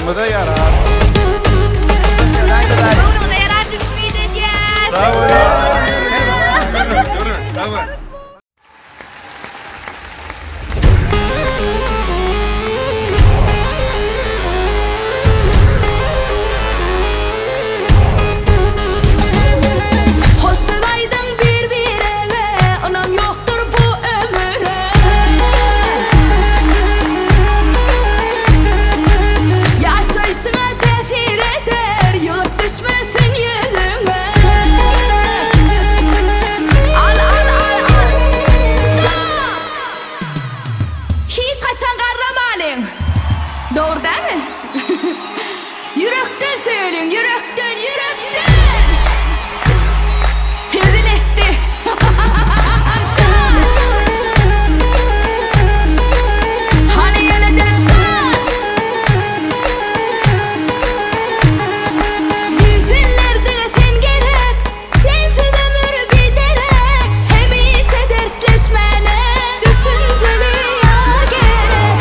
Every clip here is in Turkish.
Burnunda da yarar. Burnunda yarar düşmeyecek. Bravo. Doğru değil mi? Yürekten söyleyin, yürekten. Rezil etti. Hani yeniden sen yüzünlerde sen gerek, sensiz ömür bir derek. Hemişe dertleşmene düşünceli ya gerek.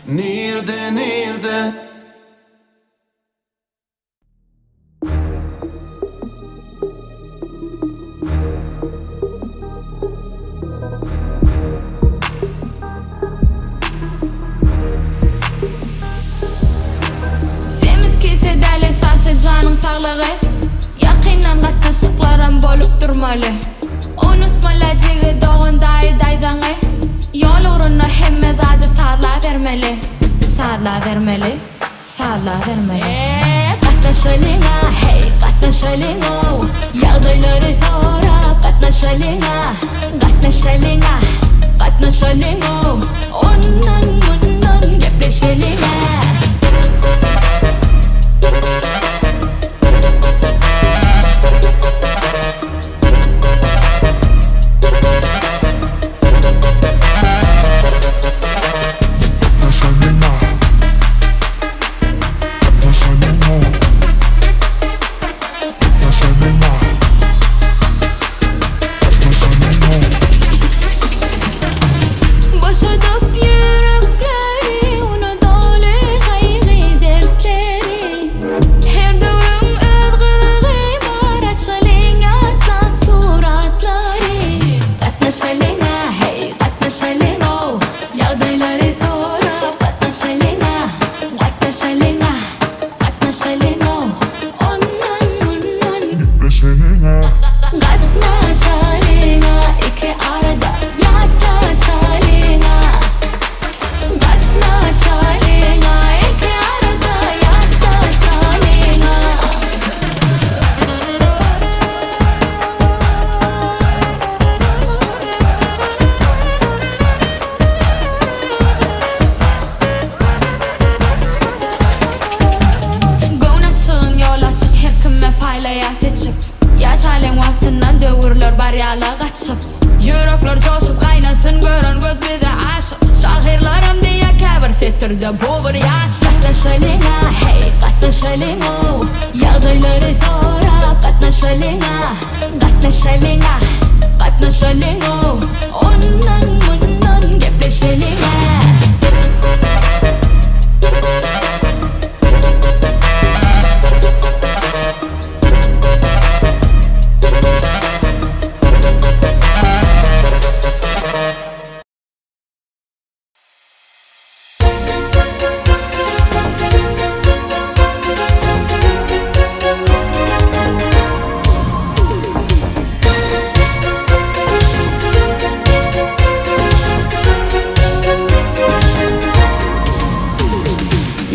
Nerede Semiz kese däl esasy janyň saglygy Ýakyndan gatnaşyklaram bolup durmaly Unutmala jigi dogyndaý daýzaňy Ýolugyna hemme zady sazla bermeli Sazla bermeli Sazla bermeli Gatnaşalyňa hey gatnaşalyňa Ýagdaýlary sorap gatnaşalyňa Gatnaşalyňa Gatnaşalyňa Ondan gepleşeliňa Yürekler coşup kaynasın gören göz bize aşık Şahirlerim diye kebir settirdi bu bir yaş Gatnaşalyňa hey gatnaşalyňa Ýagdaýlary sorap gatnaşalyňa Gatnaşalyňa Gatnaşalyňa Ondan gepleşeliňa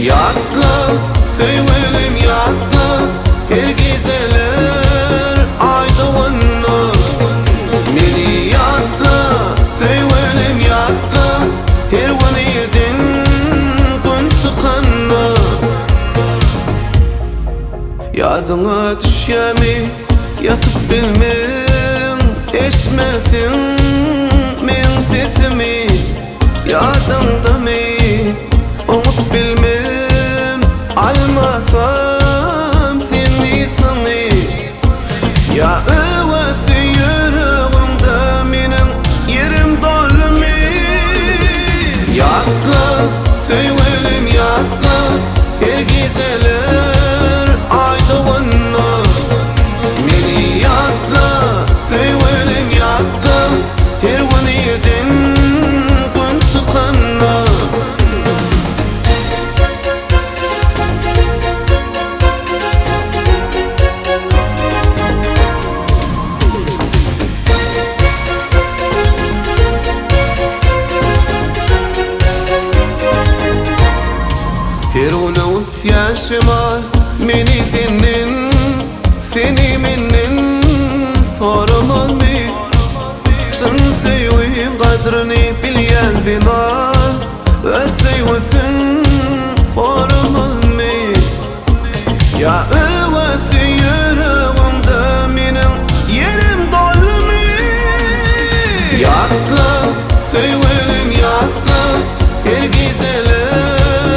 Yatla, söylelim yatla Her geceler aydığınla Meni yatla, söylelim yatla Her vanirden gün çıkanla Yadıma düşýärmi, yatıp bilmem Eşmesin men sesimi Yadımdamy Oňup bilmem almasam seni sany Ya öwesi yüreğimde meniň yerim dolmy Yatla, söylelim yatla Her geceler aydığınla Meni yatla, söylelim yatla Her vanirden gün çıkanla Yaşıma meni seni menden soramaz mı? Sen sevgin kadrini bilyen final ve sevgin koramaz mı? Ya öwesi yüreğimde meniň yerim dolmy Yatla, sevgilim yatla Her geceler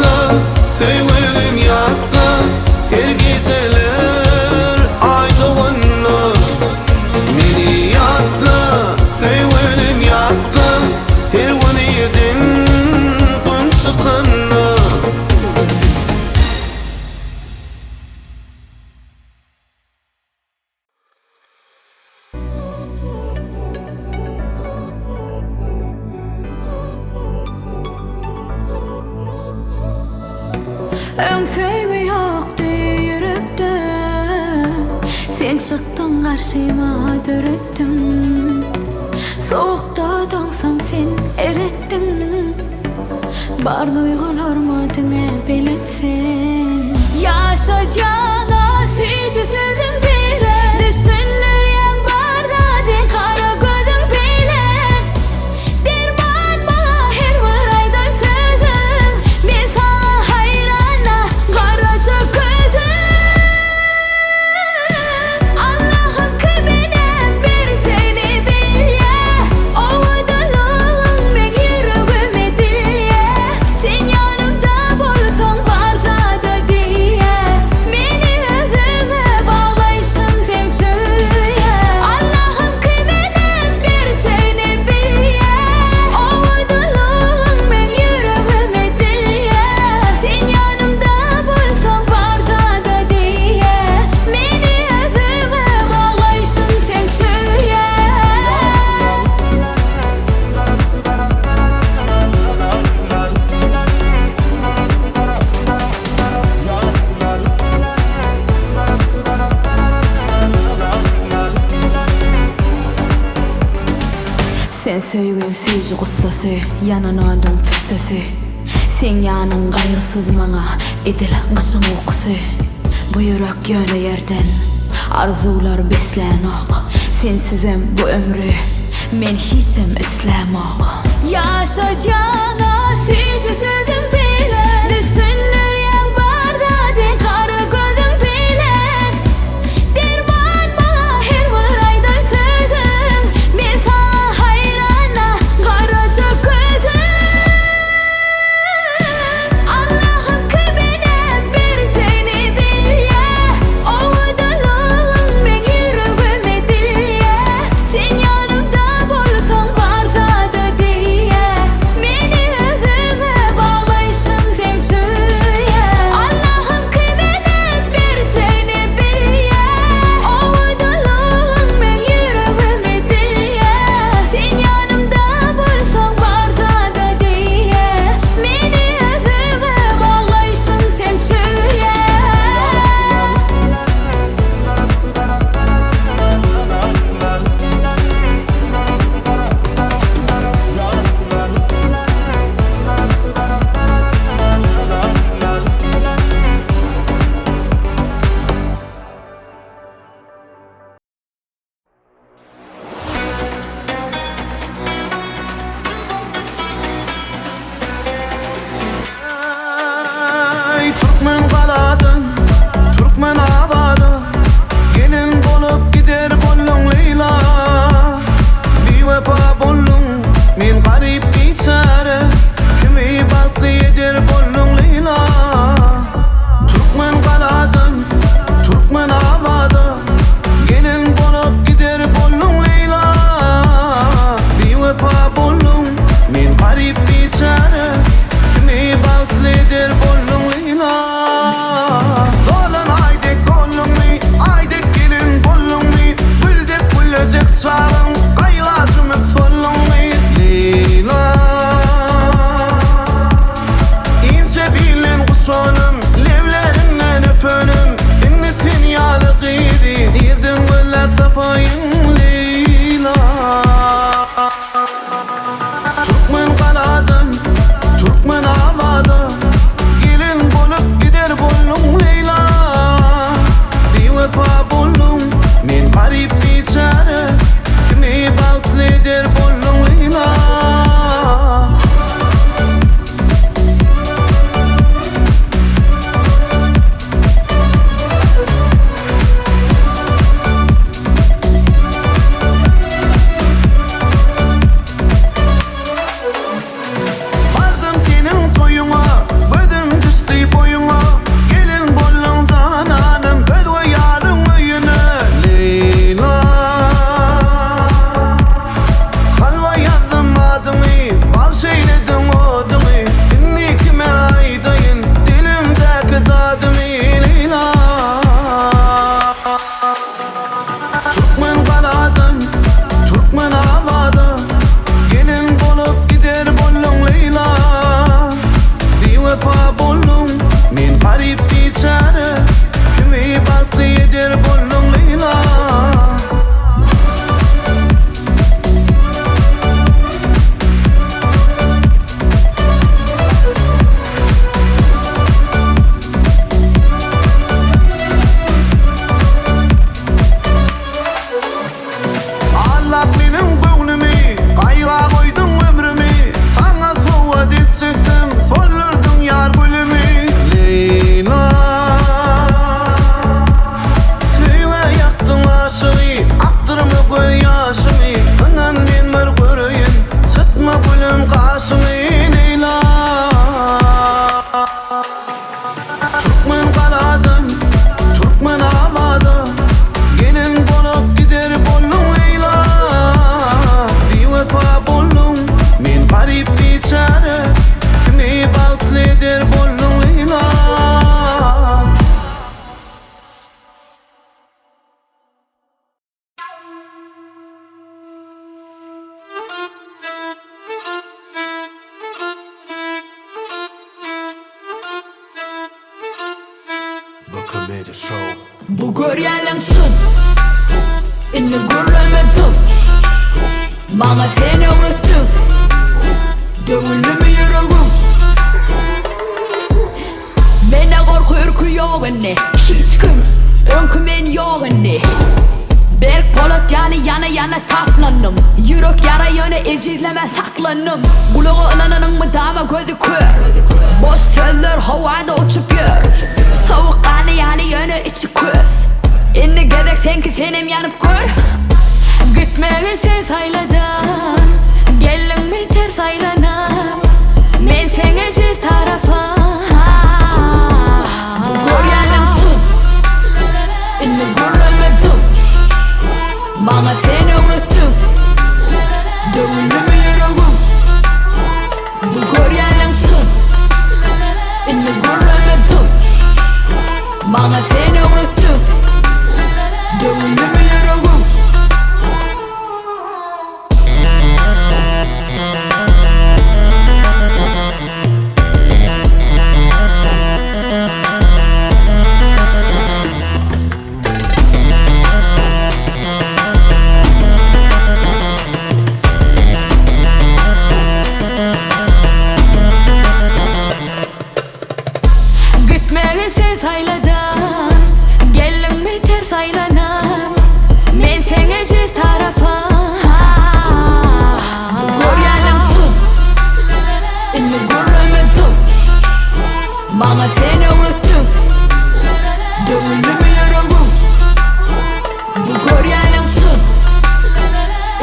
yattı, sevgilim yattı. Her geceler aydınlık. Meni yattı, sevgilim yattı. Her gün yerden gün çıkanı. Ön sevgi yoktu yürekte. Sen çıktın karşıma dörettin. Soğukta donsam sen erettin. Bar duygularımı dinle biletsin. Yaşa cana sizi sevdim bile. Düşünür yan barda de kara gözüm bilen. Derman bana her bir aydan sözün. Ben sana hayrana karaca gözüm. Allah'ım kıymenem bir seni bilye. Ovudalığın ben yüreğime dilye. Sen yanımda bolsan varsa da diye. Beni özüne bağlaysın sen çöğe. Allah'ım kıymenem bir seni bilye. Ovudalığın ben yüreğime dilye. Sen yanımda bolsan varsa da diye. Beni özüne bağlaysın sen çöğe. Sen sevgin seyirci kutsası, yanına öndün tüs sesi. Sen yanın kaygısız bana, edilen kışın okusu. Bu yürek yöne yerden, arzular beslen ok. Sensizim bu ömrü, men hiçim islam ok. Yaşa cana, seyirci sevdim bile. Düşünür yan barda de kara gözüm bilen. Derman bana her bir aydan sözün. Ben sana hayrana karaca gözüm. Allah'ım kıymenem bir seni bilye. Ovudalığın ben yüreğime dilye. Sen yanımda bolsan varsa da diye. Beni özüne bağlaysın sen çöğe. Allah'ım kıymenem bir seni bilye. Ovudalığın ben yüreğime dilye. Sen yanımda bolsan varsa da diye. Beni özüne bağlaysın sen çöğe. Ey Türkmen kaladım, Türkmen abadım. Gelin bolup gider bollun Leyla. Bir vefa bollun, men garip biçare. Kimi baktı eder bollun Leyla. Türkmen kaladım, Türkmen abadım. Gelin bolup gider bollun Leyla. Bir vefa bollun, men garip biçare. Kimi baktı eder bollun Leyla. Dolan aydek bollun mi, aydek gelin bollun mi. Güldek gülecek çağın, kaygazımı sollun mi Leyla. İnce bilen kuşanım, levlerinden öpönüm. Beni sen yalık idi, nereden böyle tapayım Leyla. Türkmen kaladım, Türkmen abadım. Gelin bolup gider bollun Leyla. Bir vefa bollun, men garip biçare. Kimi baktı eder bollun Leyla. vefa buldum men garip biçare kimi baktı eder buldum Leyla. Bu görýänleňsin inni görlemedim maňa sen öwretdiň döwüldimi ýüregim mende gorky ürkü ýok indi hiç kim öňkü men ýok indi berk polat ýaly yana taplandım ýürek yara ýöne ejizleme saklandım gulagy ynananyňmy dama gözü kör boş söller howada uçup ýör soğuk kanı ýaly ýöne içi köz indi gezek senki senem ýanyp gör gitmegi sen sayladın gelliňmi ters aylanap men seňe jiz tarafa bu görýänleňsin inni görlemedim maňa sen öwretdiň döwüldimi ýüregim bu görýänleňsin inni görlemedim maňa sen öwretdiň döwüldimi ýüregim gitmegi sen sayladın gelliňmi ters aylanap men seňe jiz tarafa bu görýänleňsin inni görlemedim maňa sen öwretdiň döwüldimi ýüregim bu görýänleňsin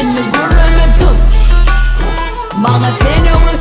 inni görlemedim maňa sen öwretdiň